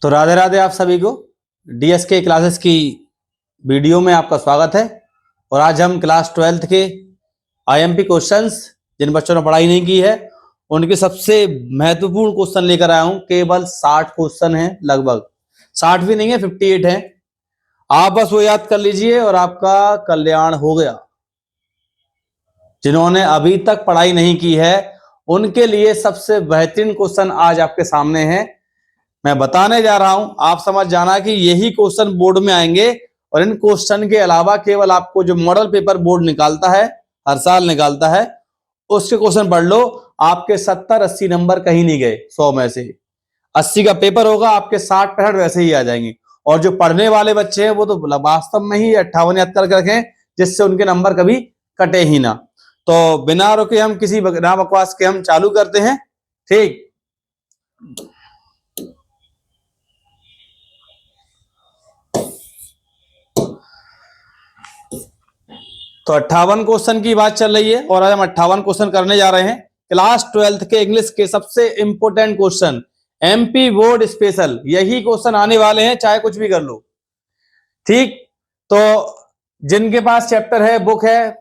तो राधे राधे आप सभी को डीएसके क्लासेस की वीडियो में आपका स्वागत है। और आज हम क्लास 12th के आईएमपी क्वेश्चंस जिन बच्चों ने पढ़ाई नहीं की है उनके सबसे महत्वपूर्ण क्वेश्चन लेकर आया हूं। केवल 60 क्वेश्चन हैं, लगभग 60 भी नहीं है, 58 है। आप बस वो याद कर लीजिए और आपका कल्याण हो गया। जिन्होंने अभी तक पढ़ाई नहीं की है उनके लिए सबसे बेहतरीन क्वेश्चन आज आपके सामने है। मैं बताने जा रहा हूं, आप समझ जाना कि यही क्वेश्चन बोर्ड में आएंगे और इन क्वेश्चन के अलावा केवल आपको जो मॉडल पेपर बोर्ड निकालता है, हर साल निकालता है, उसके क्वेश्चन पढ़ लो। आपके 70-80 नंबर कहीं नहीं गए। 100 में से 80 का पेपर होगा, आपके 60-65 वैसे ही आ जाएंगे। और जो पढ़ने वाले बच्चे हैं वो तो वास्तव में ही 58 याद करके रखें, जिससे उनके नंबर कभी कटे ही ना। तो बिना रुके हम किसी बिना बकवास के हम चालू करते हैं। ठीक, तो 58 क्वेश्चन की बात चल रही है और आज हम 58 क्वेश्चन करने जा रहे हैं। क्लास 12th के इंग्लिश के सबसे important question, MP board special, यही क्वेश्चन आने वाले हैं, चाहे कुछ भी कर लो। ठीक, तो जिनके पास चैप्टर है, बुक है,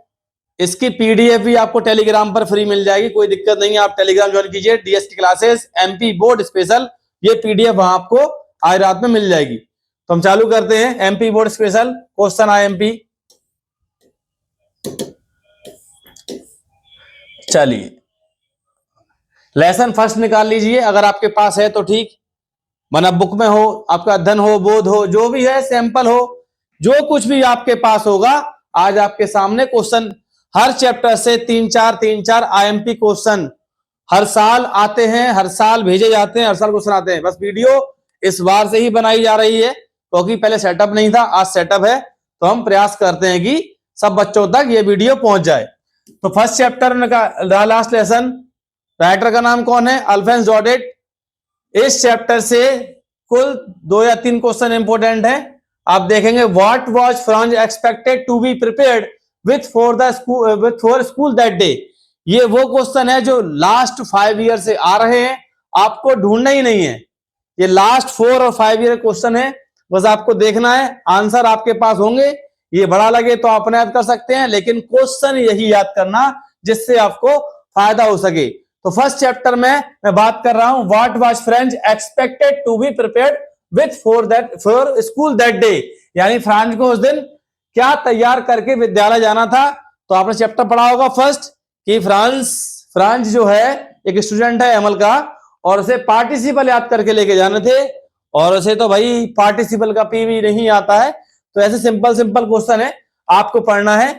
इसकी पीडीएफ भी आपको टेलीग्राम पर फ्री मिल जाएगी, कोई दिक्कत नहीं है। आप टेलीग्राम ज्वाइन कीजिए, DST classes MP board special, ये पीडीएफ वहां आपको आज रात में मिल जाएगी। तो हम चालू करते हैं। MP board special question IMP, चलिए लेसन फर्स्ट निकाल लीजिए अगर आपके पास है तो ठीक, वरना बुक में हो, आपका अध्ययन हो, बोध हो, जो भी है, सैंपल हो, जो कुछ भी आपके पास होगा। आज आपके सामने क्वेश्चन हर चैप्टर से 3-4 आईएमपी क्वेश्चन हर साल आते हैं, हर साल भेजे जाते हैं, हर साल क्वेश्चन आते हैं। बस वीडियो इस बार से ही बनाई जा रही है क्योंकि पहले सेटअप नहीं था, आज सेटअप है। तो हम प्रयास करते हैं कि सब बच्चों तक ये वीडियो पहुंच जाए। तो फर्स्ट चैप्टर का लास्ट लेसन, राइटर का नाम कौन है? अल्फोंस डॉडेट। इस चैप्टर से कुल 2 या 3 क्वेश्चन इंपोर्टेंट है। आप देखेंगे, what was Franz expected to be prepared with for school that day. ये वो क्वेश्चन है जो लास्ट 5 ईयर से आ रहे हैं, आपको ढूंढना ही नहीं है। ये लास्ट 4 और 5 ईयर क्वेश्चन है, बस आपको देखना है, आंसर आपके पास होंगे। ये बड़ा लगे तो आप याद कर सकते हैं, लेकिन क्वेश्चन यही याद करना जिससे आपको फायदा हो सके। तो फर्स्ट चैप्टर में मैं बात कर रहा हूं, what was French expected to be prepared with for school that day, यानी फ्रांस को उस दिन क्या तैयार करके विद्यालय जाना था। तो आपने चैप्टर पढ़ा होगा फर्स्ट कि फ्रांस जो है एक स्टूडेंट है एमएल का, और उसे पार्टिसिपल याद करके लेके जाने थे, और उसे तो भाई पार्टिसिपल का पी भी नहीं आता है। तो ऐसे सिंपल क्वेश्चन है, आपको पढ़ना है।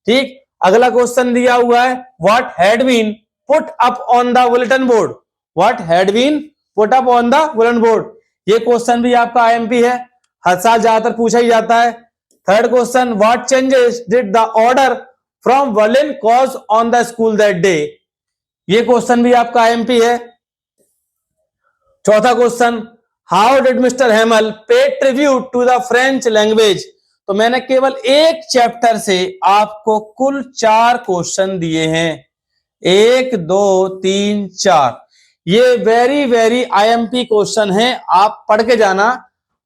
ठीक, अगला क्वेश्चन दिया हुआ है, what had been put up on the bulletin board. What had been put up on the bulletin board, ये क्वेश्चन भी आपका आईएमपी है, हर साल ज्यादातर पूछा ही जाता है। Third question, what changes did the order from Berlin cause on the school that day, ये क्वेश्चन भी आपका आईएमपी है। चौथा question, how did mister Hamel pay tribute to the French language. तो मैंने केवल एक चैप्टर से आपको कुल 4 क्वेश्चन दिए हैं, 1 2 3 4। ये वेरी आईएमपी क्वेश्चन है, आप पढ़ के जाना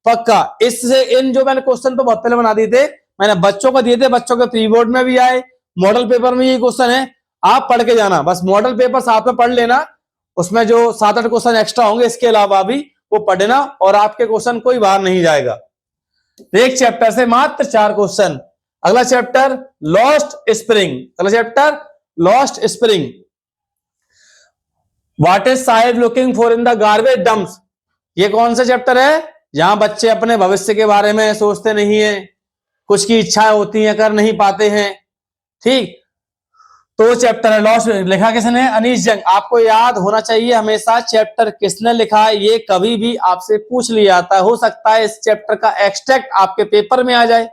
पक्का। इससे इन जो मैंने क्वेश्चन तो बहुत पहले बना दिए थे, मैंने बच्चों को दिए थे, बच्चों के प्री बोर्ड में भी आए, मॉडल पेपर में ये क्वेश्चन है, आप पढ़ के जाना। बस मॉडल पेपर साथ में पढ़ लेना, उसमें जो 7-8 क्वेश्चन एक्स्ट्रा होंगे इसके अलावा भी वो पढ़ना, और आपके क्वेश्चन कोई बाहर नहीं जाएगा। एक चैप्टर से मात्र 4 क्वेश्चन। अगला चैप्टर लॉस्ट स्प्रिंग, अगला chapter lost spring. What is Sahib looking for in the garbage dumps, ये कौन सा चैप्टर है? जहां बच्चे अपने भविष्य के बारे में सोचते नहीं है, कुछ की इच्छाएं होती हैं, कर नहीं पाते हैं। ठीक, तो चैप्टर है लॉस्ट। लिखा किसने? अनीश जंग। आपको याद होना चाहिए हमेशा चैप्टर किसने लिखा है, ये कभी भी आपसे पूछ लिया जाता है। हो सकता है इस चैप्टर का एक्सट्रैक्ट आपके पेपर में आ जाए,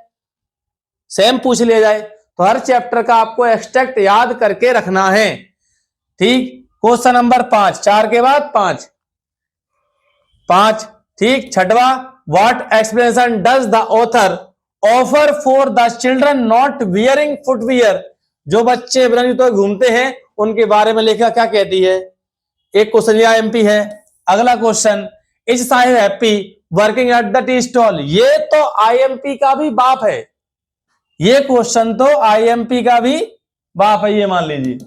सेम पूछ लिया जाए। तो हर चैप्टर का आपको एक्सट्रैक्ट याद करके रखना है। ठीक, क्वेश्चन नंबर 5, 4 के बाद 5। ठीक, छठवा, what explanation does the author offer for the children not wearing footwear, जो बच्चे बिना जूते घूमते हैं उनके बारे में लेखा क्या कहती है। एक क्वेश्चन ये आईएमपी है। अगला question, is Sahib happy working at the tea stall. ये तो आईएमपी का भी बाप है, ये क्वेश्चन तो आईएमपी का भी बाप है, ये मान लीजिए,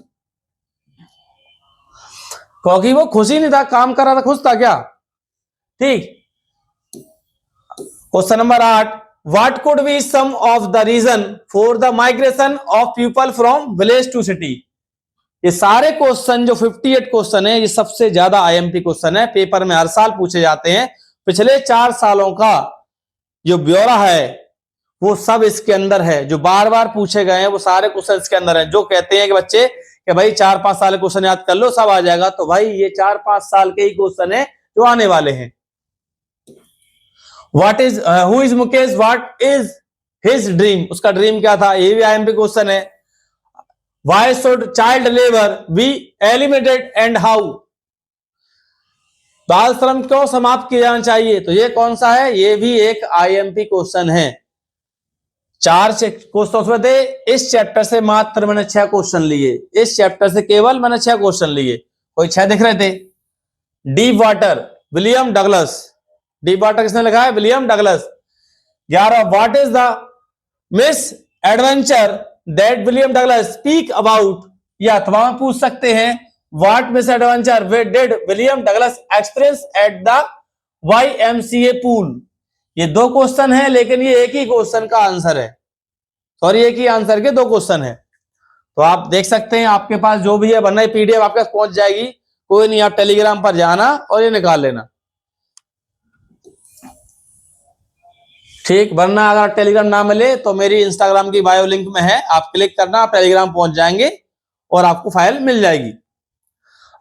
क्योंकि वो खुश ही नहीं था, काम कर रहा था, खुश था क्या। ठीक, question number 8, what could be some of the reason for the migration of people from village to city. ये सारे क्वेश्चन जो 58 क्वेश्चन है, ये सबसे ज्यादा आईएमपी क्वेश्चन है, पेपर में हर साल पूछे जाते हैं। पिछले 4 सालों का जो ब्यौरा है वो सब इसके अंदर है, जो बार बार पूछे गए हैं वो सारे क्वेश्चन इसके अंदर है। जो कहते हैं कि बच्चे कि भाई 4-5 साल के क्वेश्चन याद कर लो सब आ जाएगा, तो भाई ये 4-5 साल के ही क्वेश्चन है जो आने वाले हैं। What is who is Mukesh, what is his dream, उसका ड्रीम क्या था, ये भी आईएमपी क्वेश्चन है। Why should child labour be eliminated and how, बाल श्रम क्यों समाप्त किया जाना चाहिए, तो ये कौन सा है, ये भी एक आईएमपी क्वेश्चन है। 4 क्वेश्चन उसमें थे, इस चैप्टर से मात्र मैंने 6 क्वेश्चन लिए, इस चैप्टर से केवल मैंने 6 क्वेश्चन लिए, कोई 6 दिख रहे थे। Deep water, William Douglas, deep water किसने लिखा है, William Douglas. 11, what is the miss adventure that William Douglas speak about, या अथवा पूछ सकते हैं what miss adventure did William Douglas experience at the YMCA pool. ये 2 क्वेश्चन है, लेकिन ये एक ही क्वेश्चन का आंसर है, सॉरी एक ही आंसर के 2 क्वेश्चन है। तो आप देख सकते हैं, आपके पास जो भी है वरना पीडीएफ आपके पास पहुंच जाएगी, कोई नहीं, आप टेलीग्राम पर जाना और ये निकाल लेना, ठीक। वरना अगर टेलीग्राम ना मिले तो मेरी इंस्टाग्राम की बायो लिंक में है, आप क्लिक करना, आप टेलीग्राम पहुंच जाएंगे और आपको फाइल मिल जाएगी।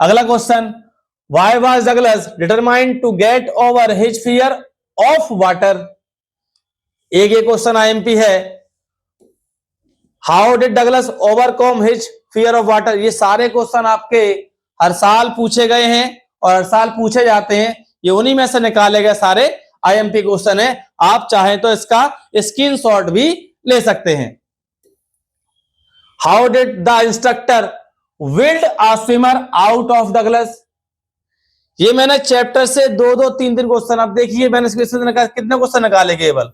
अगला question, why was Douglas determined to get over his fear of water, एक ये क्वेश्चन आईएमपी है। How did Douglas overcome his fear of water, ये सारे क्वेश्चन आपके हर साल पूछे गए हैं और हर साल पूछे जाते हैं, ये उन्हीं में से निकाले गए सारे आईएमपी क्वेश्चन है। आप चाहें तो इसका स्क्रीनशॉट भी ले सकते हैं। How did the instructor build a swimmer out of Douglas, ये मैंने चैप्टर से 2-2, 3-3 क्वेश्चन, अब देखिए मैंने कितने क्वेश्चन निकाले, केवल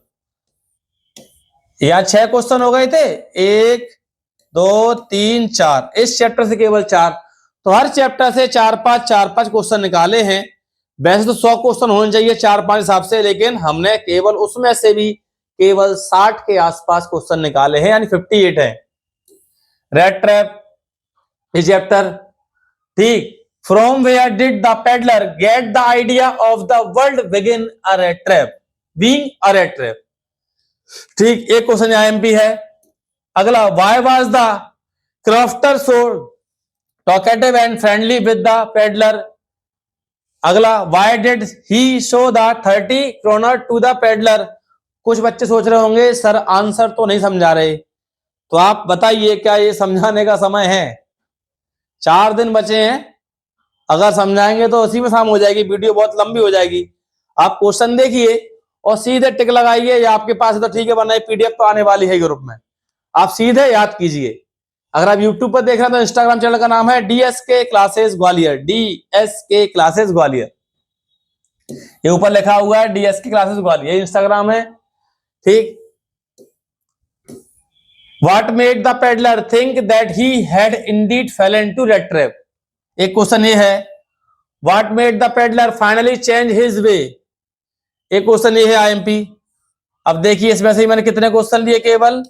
यहां 6 क्वेश्चन हो गए थे, 1 2 3 4, इस चैप्टर से केवल 4, तो हर चैप्टर से 4-5 क्वेश्चन निकाले हैं। वैसे तो 100 क्वेश्चन होने चाहिए 4-5 हिसाब से, लेकिन हमने केवल उसमें से भी केवल 60 के आसपास क्वेश्चन निकाले हैं, यानी 58 है। रेड ट्रैप इस चैप्टर, ठीक। From where did the peddler get the idea of the world begin a rat trap, being a rat trap, ठीक, एक क्वेश्चन आईएमपी है। अगला, why was the crofter so talkative and friendly with the peddler, अगला, why did he show the 30 kroner to the peddler. कुछ बच्चे सोच रहे होंगे सर आंसर तो नहीं समझा रहे, तो आप बताइए क्या ये समझाने का समय है, 4 दिन बचे हैं, अगर समझाएंगे तो उसी में शाम हो जाएगी, वीडियो बहुत लंबी हो जाएगी। आप क्वेश्चन देखिए और सीधे टिक लगाइए, या आपके पास है तो ठीक है, वरना पीडीएफ तो आने वाली है ग्रुप में, आप सीधे याद कीजिए। अगर आप यूट्यूब पर देख रहे हैं तो इंस्टाग्राम चैनल का नाम है DSK classes Gwalior, DSK classes Gwalior, ये ऊपर लिखा हुआ है DSK क्लासेस ग्वालियर, इंस्टाग्राम है, ठीक। What made the peddler think that he had indeed fallen into rat trap, एक क्वेश्चन ये है। What made the peddler finally change his way, एक क्वेश्चन ये है आईएमपी। अब देखिए इसमें से ही मैंने कितने क्वेश्चन लिए, केवल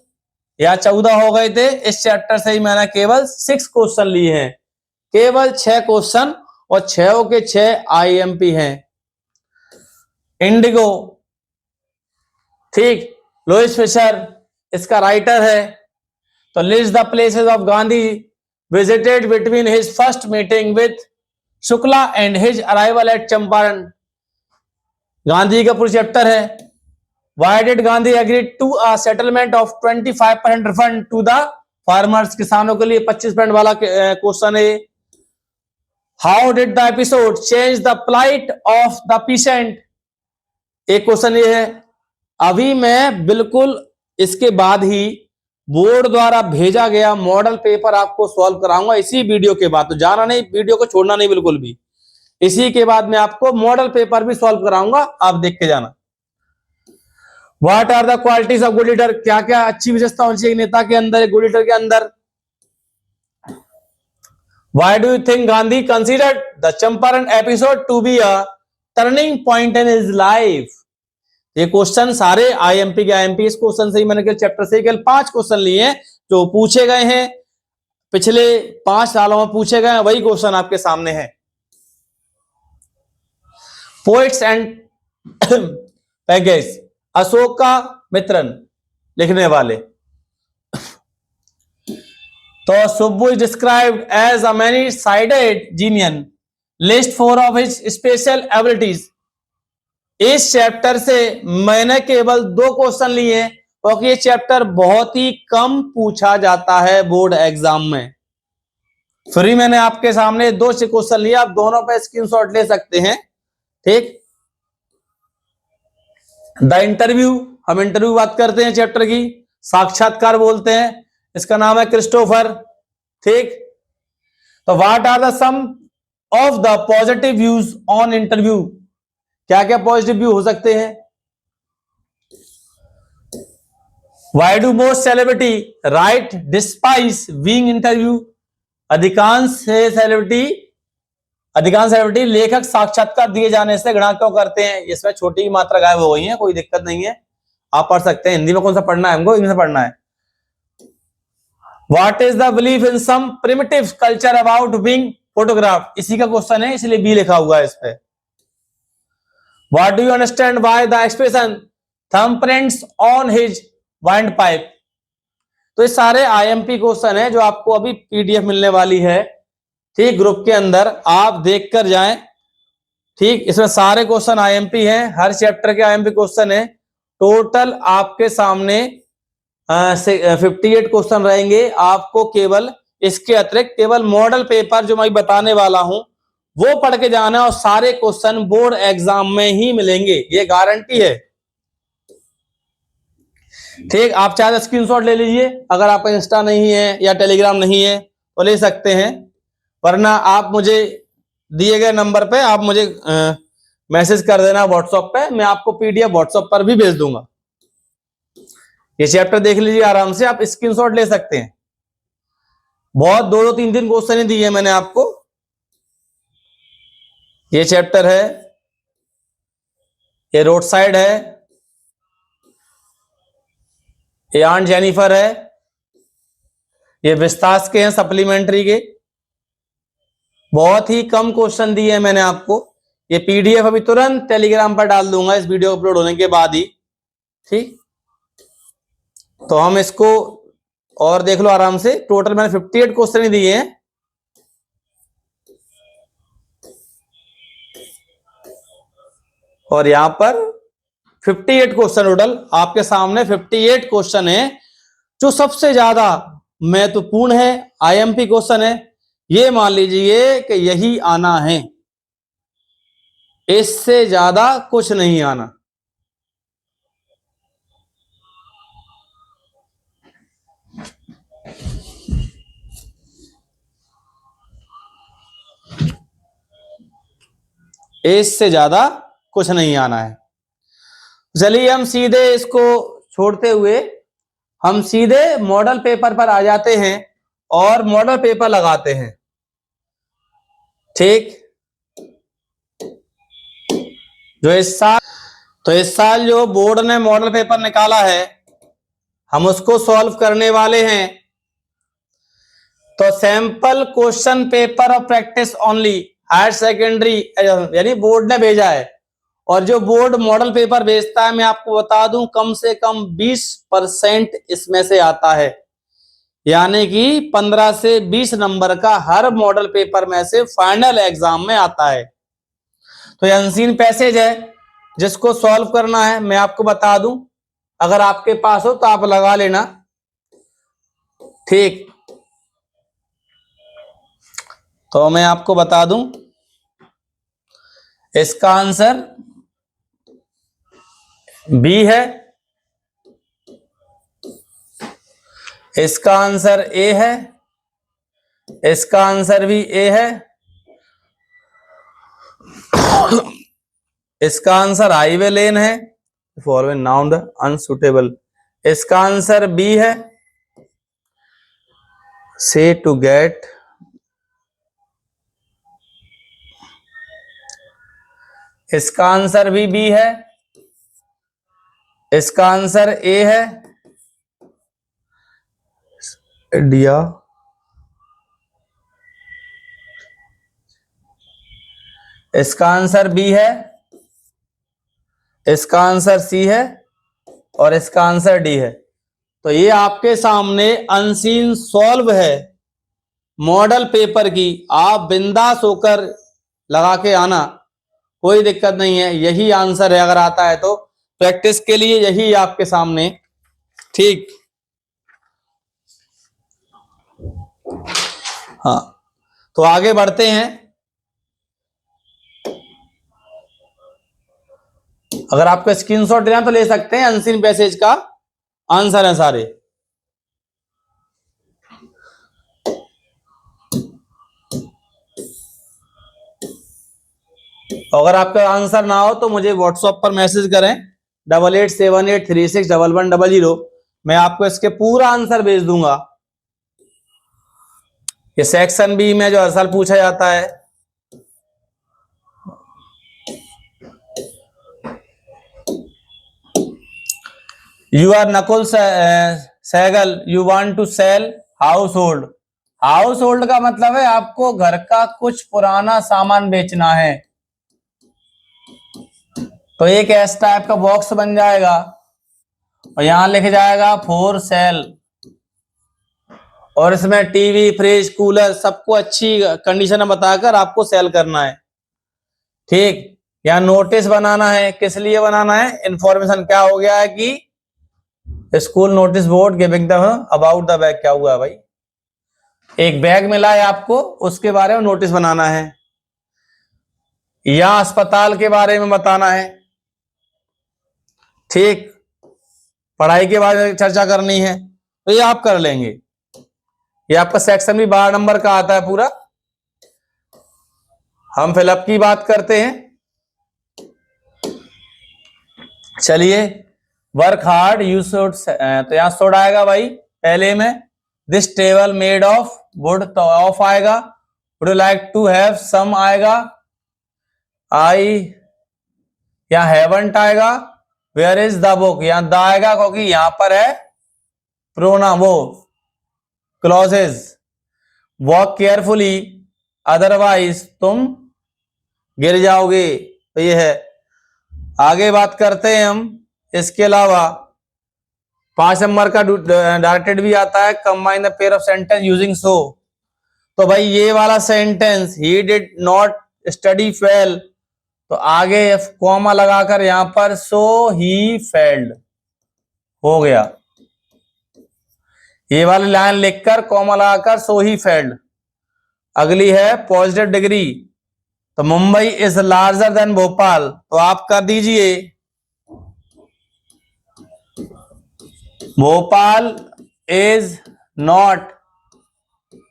या 14 हो गए थे, इस चैप्टर से ही मैंने केवल 6 क्वेश्चन लिए हैं, केवल 6 क्वेश्चन, और 6 के 6 आईएमपी हैं। इंडिगो, ठीक, लुइस फिशर इसका राइटर है। तो list the places of Gandhi visited between his first meeting with Shukla and his arrival at Champaran, Gandhi का पूरा चैप्टर है। Why did Gandhi agree to a settlement of 25% refund to the farmers, किसानों के लिए 25% वाला क्वेश्चन है। How did the episode change the plight of the peasant, एक question ये है। अभी मैं बिल्कुल इसके बाद ही बोर्ड द्वारा भेजा गया मॉडल पेपर आपको सॉल्व कराऊंगा इसी वीडियो के बाद, तो जाना नहीं, वीडियो को छोड़ना नहीं बिल्कुल भी, इसी के बाद मैं आपको मॉडल पेपर भी सॉल्व कराऊंगा, आप देख के जाना। What are the qualities of good leader, क्या क्या अच्छी विशेषता होनी चाहिए नेता के अंदर, गुड लीडर के अंदर। Why do you think Gandhi considered the Champaran episode to be a turning point in his life. ये क्वेश्चन सारे आईएमपी के आईएमपी इस क्वेश्चन से ही मैंने केवल चैप्टर से केवल 5 क्वेश्चन लिए हैं जो पूछे गए हैं, पिछले 5 सालों में पूछे गए हैं, वही क्वेश्चन आपके सामने है। Poets and pages, Asokamitran लिखने वाले। तो Subbu is described as a many sided genius, list 4 of his special abilities. इस चैप्टर से मैंने केवल 2 क्वेश्चन लिए हैं क्योंकि ये चैप्टर बहुत ही कम पूछा जाता है बोर्ड एग्जाम में। फ्री मैंने आपके सामने 2 से क्वेश्चन लिए, आप दोनों पे स्क्रीनशॉट ले सकते हैं। ठीक, द इंटरव्यू, हम इंटरव्यू बात करते हैं चैप्टर की, साक्षात्कार बोलते हैं, इसका नाम है क्रिस्टोफर। ठीक, तो what are the some of the positive views on interview, क्या क्या पॉजिटिव व्यू हो सकते हैं। Why do most celebrity write despise being interview, अधिकांश सेलिब्रिटी लेखक साक्षात्कार दिए जाने से घृणा क्यों करते हैं। इसमें छोटी की मात्रा गायब हो गई है, कोई दिक्कत नहीं है, आप पढ़ सकते हैं। हिंदी में कौन सा पढ़ना है हमको, इंग्लिश में पढ़ना है। What is the belief in some primitive culture about being photograph, इसी का क्वेश्चन है इसलिए बी लिखा हुआ है इस पे। What do you understand by the expression thumbprints on his windpipe. तो ये सारे आईएमपी क्वेश्चन है जो आपको अभी पीडीएफ मिलने वाली है, ठीक, ग्रुप के अंदर, आप देख कर जाएं। ठीक, इसमें सारे क्वेश्चन आईएमपी हैं, हर चैप्टर के आईएमपी क्वेश्चन है। टोटल आपके सामने 58 क्वेश्चन रहेंगे। आपको केवल इसके अतिरिक्त केवल मॉडल पेपर जो मैं बताने वाला हूं वो पढ़ के जाना है और सारे क्वेश्चन बोर्ड एग्जाम में ही मिलेंगे, ये गारंटी है। ठीक, आप चाहे स्क्रीनशॉट ले लीजिए, अगर आपका इंस्टा नहीं है या टेलीग्राम नहीं है तो ले सकते हैं, वरना आप मुझे दिए गए नंबर पे आप मुझे मैसेज कर देना व्हाट्सएप पे, मैं आपको पीडीएफ व्हाट्सएप पर भी भेज दूंगा। ये चैप्टर देख लीजिए आराम से, आप स्क्रीनशॉट ले सकते हैं। बहुत 2-2, 3-3 क्वेश्चन ही दिए मैंने आपको। ये चैप्टर है, ये रोड साइड है, ये आंट जेनिफर है, ये विस्तास के हैं सप्लीमेंट्री के। बहुत ही कम क्वेश्चन दिए हैं मैंने आपको। ये पीडीएफ अभी तुरंत टेलीग्राम पर डाल दूंगा इस वीडियो अपलोड होने के बाद ही। ठीक, तो हम इसको और देख लो आराम से। टोटल मैंने 58 क्वेश्चन ही दिए हैं। और यहां पर 58 क्वेश्चन टोटल आपके सामने 58 क्वेश्चन है जो सबसे ज्यादा महत्वपूर्ण है, आईएमपी क्वेश्चन है। ये मान लीजिए कि यही आना है, इससे ज्यादा कुछ नहीं आना। इससे ज्यादा कुछ नहीं आना है। चलिए हम सीधे इसको छोड़ते हुए हम सीधे मॉडल पेपर पर आ जाते हैं और मॉडल पेपर लगाते हैं। ठीक, जो इस साल जो बोर्ड ने मॉडल पेपर निकाला है हम उसको सॉल्व करने वाले हैं। तो sample question paper of practice only, higher secondary यानी बोर्ड ने भेजा है। और जो बोर्ड मॉडल पेपर भेजता है मैं आपको बता दूं कम से कम 20% इसमें से आता है, यानी कि 15 से 20 नंबर का हर मॉडल पेपर में से फाइनल एग्जाम में आता है। तो ये अनसीन पैसेज है जिसको सॉल्व करना है। मैं आपको बता दूं, अगर आपके पास हो तो आप लगा लेना। ठीक, तो मैं आपको बता दूं इसका आंसर बी है, इसका आंसर ए है, इसका आंसर भी ए है, इसका आंसर हाईवे लेन है, फॉलोइंग नाउन द अनसुटेबल। इसका आंसर बी है, से टू गेट। इसका आंसर भी बी है। इसका आंसर ए है, डिया। इसका आंसर बी है। इसका आंसर सी है और इसका आंसर डी है। तो ये आपके सामने अनसीन सॉल्व है मॉडल पेपर की। आप बिंदास होकर लगा के आना, कोई दिक्कत नहीं है। यही आंसर है, अगर आता है तो प्रैक्टिस के लिए यही आपके सामने। ठीक, हाँ, तो आगे बढ़ते हैं। अगर आपको स्क्रीनशॉट लेना तो ले सकते हैं। अनसीन पैसेज का आंसर है सारे। तो अगर आपका आंसर ना हो तो मुझे व्हाट्सएप पर मैसेज करें 8878361100। मैं आपको इसके पूरा आंसर भेज दूंगा। ये सेक्शन बी में जो हर साल पूछा जाता है। You are Nakul Sehgal, you want to sell household. Household का मतलब है आपको घर का कुछ पुराना सामान बेचना है। तो एक ऐसा टाइप का बॉक्स बन जाएगा और यहां लिख जाएगा फॉर सेल, और इसमें टीवी, फ्रिज, कूलर सबको अच्छी कंडीशन में बताकर आपको सेल करना है। ठीक, यहाँ नोटिस बनाना है। किस लिए बनाना है? इंफॉर्मेशन क्या हो गया है कि school notice board giving the about the bag. क्या हुआ है भाई? एक बैग मिला है आपको, उसके बारे में नोटिस बनाना है, या अस्पताल के बारे में बताना है। ठीक, पढ़ाई के बारे में चर्चा करनी है, तो ये आप कर लेंगे। ये आपका सेक्शन भी 12 नंबर का आता है पूरा। हम फिलअप की बात करते हैं। चलिए, वर्क हार्ड यू शुड, तो यहां शुड आएगा भाई पहले में। This table made of wood, तो ऑफ आएगा। Wood you like to have some आएगा। आई, यहां हैवंट आएगा। वेयर इज द बुक, यहां द आएगा क्योंकि यहां पर है प्रोनाउन, वो क्लॉजेज। वॉक केयरफुली अदरवाइज तुम गिर जाओगे, तो ये है। आगे बात करते हैं हम। इसके अलावा 5 नंबर का डायरेक्टेड भी आता है, combine the pair of sentence using so. तो भाई ये वाला sentence, he did not study fail, तो आगे कॉमा लगाकर यहां पर सो ही फेल्ड हो गया। ये वाली लाइन लिखकर कॉमा लगाकर सो ही फेल्ड। अगली है पॉजिटिव डिग्री, तो Mumbai is larger than Bhopal, तो आप कर दीजिए Bhopal is not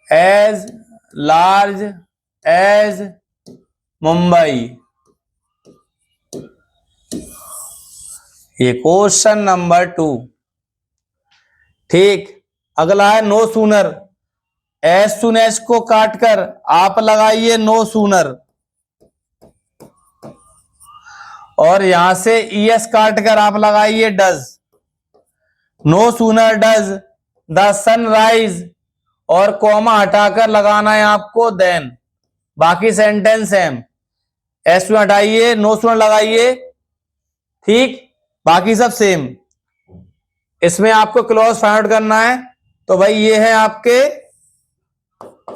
as large as Mumbai. ये क्वेश्चन नंबर 2। ठीक, अगला है no sooner. As soon as को काटकर आप लगाइए नो सूनर, और यहां से ईएस काटकर आप लगाइए does. No sooner does the sunrise, और कॉमा हटाकर लगाना है आपको देन। बाकी सेंटेंस सेम। एस में हटाइए, नो सूनर लगाइए। ठीक, बाकी सब सेम। इसमें आपको क्लॉज फाइंड आउट करना है, तो भाई ये है आपके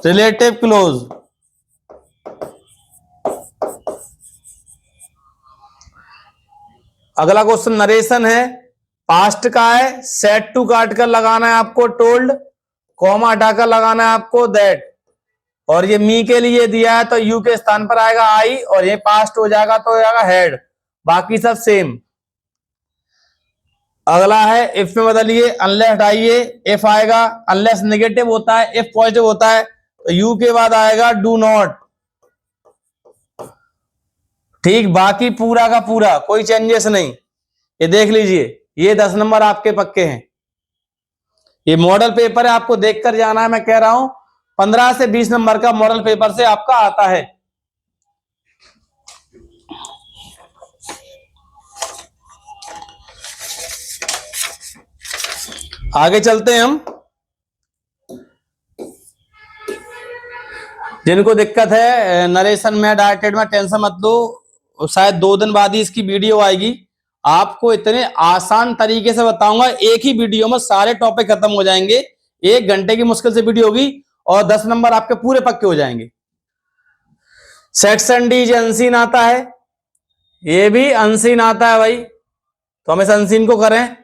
रिलेटिव क्लोज। अगला क्वेश्चन नरेशन है, पास्ट का है। सेट टू काटकर लगाना है आपको टोल्ड, कॉमा हटाकर लगाना है आपको दैट, और ये मी के लिए दिया है तो यू के स्थान पर आएगा आई, और ये पास्ट हो जाएगा तो हो जाएगा हैड। बाकी सब सेम। अगला है इफ में बदलिए, अनलेस हटाइए, इफ आएगा। अनलेस नेगेटिव होता है, इफ पॉजिटिव होता है, तो यू के बाद आएगा डू नॉट। ठीक, बाकी पूरा का पूरा कोई चेंजेस नहीं। ये देख लीजिए, ये 10 नंबर आपके पक्के हैं। ये मॉडल पेपर है, आपको देखकर जाना है। मैं कह रहा हूं 15 से 20 नंबर का मॉडल पेपर से आपका आता है। आगे चलते हैं हम। जिनको दिक्कत है नरेशन में, डायरेक्टेड में, टेंशन मत लो, शायद 2 दिन बाद ही इसकी वीडियो आएगी। आपको इतने आसान तरीके से बताऊंगा, एक ही वीडियो में सारे टॉपिक खत्म हो जाएंगे। 1 घंटे की मुश्किल से वीडियो होगी और 10 नंबर आपके पूरे पक्के हो जाएंगे। सेक्शन डी अनसीन आता है, ये भी अनसीन आता है भाई, तो हम इस अनसीन को करें।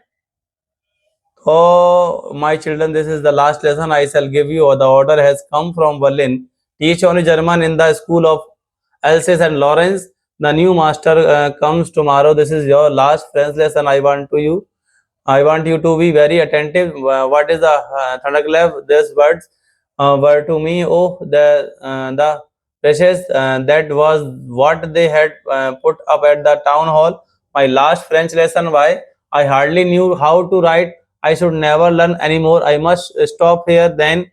Oh, my children, this is the last lesson I shall give you. The order has come from Berlin. Teach only German in the school of Alsace and Lawrence. The new master comes tomorrow. This is your last French lesson. I want you to be very attentive. What is the thunderclap? These words were to me. Oh, the precious. That was what they had put up at the town hall. My last French lesson. Why? I hardly knew how to write. I should never learn anymore. I must stop here then.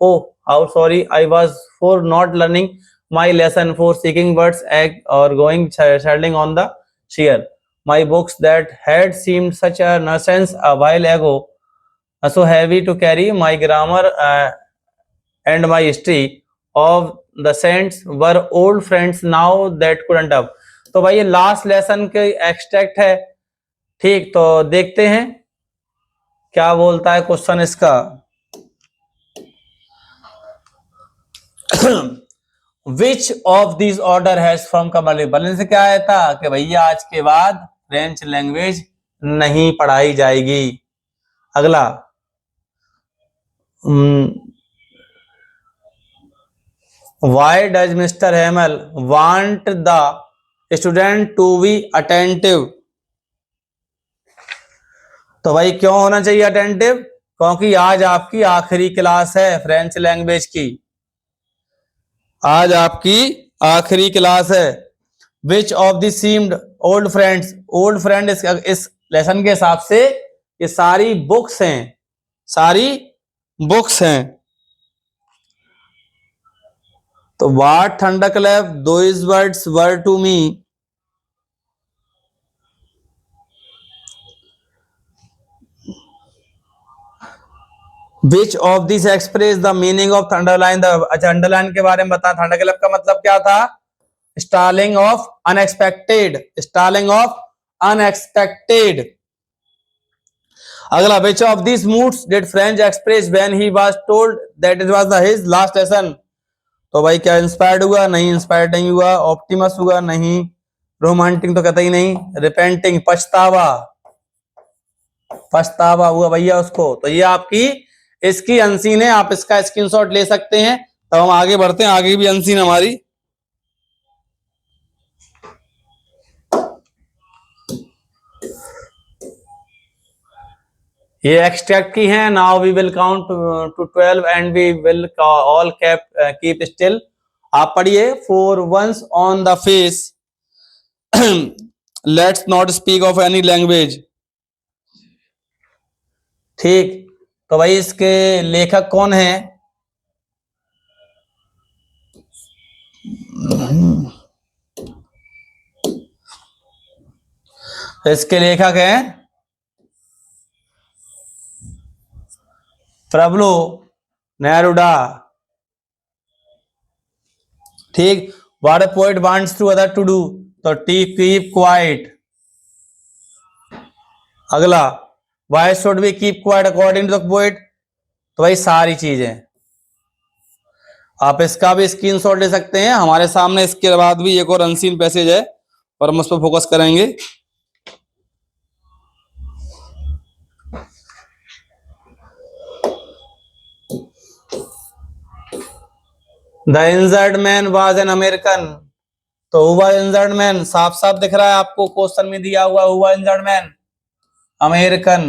Oh, how sorry I was for not learning my lesson, for seeking words or going settling on the chair. My books that had seemed such a nuisance a while ago, so heavy to carry. My grammar and my history of the saints were old friends now that couldn't have. तो भाई ये last lesson के extract है। ठीक, तो देखते हैं क्या बोलता है क्वेश्चन इसका। Which of this order has from Kamal. Berlin से क्या आया था कि भैया आज के बाद फ्रेंच लैंग्वेज नहीं पढ़ाई जाएगी। अगला, why does mister Hamel want the student to be attentive. तो भाई क्यों होना चाहिए अटेंटिव? क्योंकि आज आपकी आखिरी क्लास है फ्रेंच लैंग्वेज की, आज आपकी आखिरी क्लास है। Which of the seemed old friends, old friend इस लेसन के हिसाब से ये सारी बुक्स हैं, सारी बुक्स हैं। तो what thunderclap those words were to me. Which of these express the meaning of thunderline? अच्छा, अंडरलाइन के बारे में बता। थंडरक्लैप का मतलब क्या था? Startling of unexpected, startling of unexpected. अगला, which of these moods did French express when he was told that it was his last lesson? तो भाई क्या इंस्पायर्ड हुआ? नहीं, इंस्पायर्ड नहीं हुआ। ऑप्टिमस हुआ? नहीं। रोमांटिक तो कहता ही नहीं। रिपेंटिंग, पछतावा, पछतावा हुआ भैया उसको। तो ये आपकी इसकी अनसीन है, आप इसका स्क्रीनशॉट ले सकते हैं। तो हम आगे बढ़ते हैं, आगे भी अनसीन हमारी। ये एक्सट्रैक्ट की है। Now we will count to 12 and we will all keep still. आप पढ़िए। For once on the face let's not speak of any language. ठीक, तो भाई इसके लेखक कौन है? इसके लेखक हैं प्रबलो नेरुडा। ठीक, what a poet wants to other to do, तो कीप क्वाइट। अगला, why should we keep quiet according to the poet. तो भाई सारी चीजें आप इसका भी स्क्रीनशॉट ले सकते हैं हमारे सामने। इसके बाद भी एक और अनसीन पैसेज है और हम उस पर फोकस करेंगे। The injured man was an American. तो हुआ इंजर्ड मैन, साफ साफ दिख रहा है आपको, क्वेश्चन में दिया हुआ हुआ injured man American.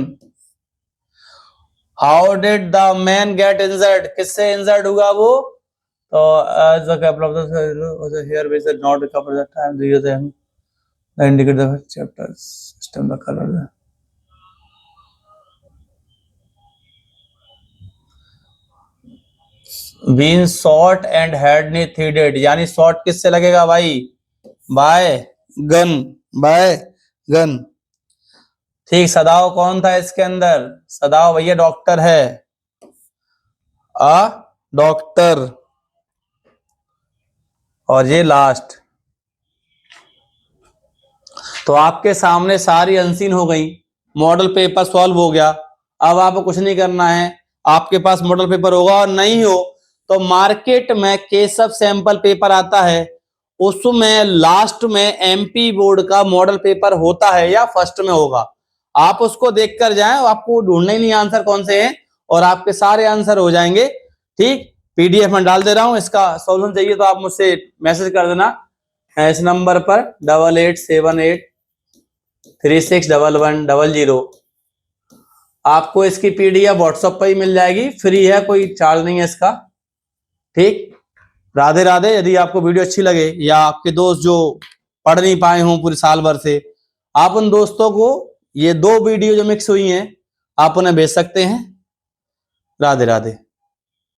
How did the main get injured, किससे इंजर्ड हुआ वो? तो as the capital of the here we said not recover the time indicate the chapter system the colour. Been shot and head ने threaded, यानी shot किससे लगेगा भाई? By gun, by gun. ठीक, सदाव कौन था इसके अंदर? सदाव भैया डॉक्टर है, अ डॉक्टर। और ये लास्ट। तो आपके सामने सारी अनसीन हो गई, मॉडल पेपर सॉल्व हो गया। अब आपको कुछ नहीं करना है, आपके पास मॉडल पेपर होगा और नहीं हो तो मार्केट में केशव सैंपल पेपर आता है, उसमें लास्ट में एमपी बोर्ड का मॉडल पेपर होता है या फर्स्ट में होगा। आप उसको देखकर जाएं, आपको ढूंढना ही नहीं आंसर कौन से हैं और आपके सारे आंसर हो जाएंगे। ठीक, पीडीएफ में डाल दे रहा हूं, इसका सॉल्यूशन चाहिए तो आप मुझसे मैसेज कर देना इस नंबर पर 8878361100। आपको इसकी पीडीएफ व्हाट्सएप पर ही मिल जाएगी, फ्री है, कोई चार्ज नहीं है इसका। ठीक, राधे राधे। यदि आपको वीडियो अच्छी लगे या आपके दोस्त जो पढ़ नहीं पाए हों पूरे साल भर से, आप उन दोस्तों को ये 2 वीडियो जो मिक्स हुई हैं आप उन्हें भेज सकते हैं। राधे राधे।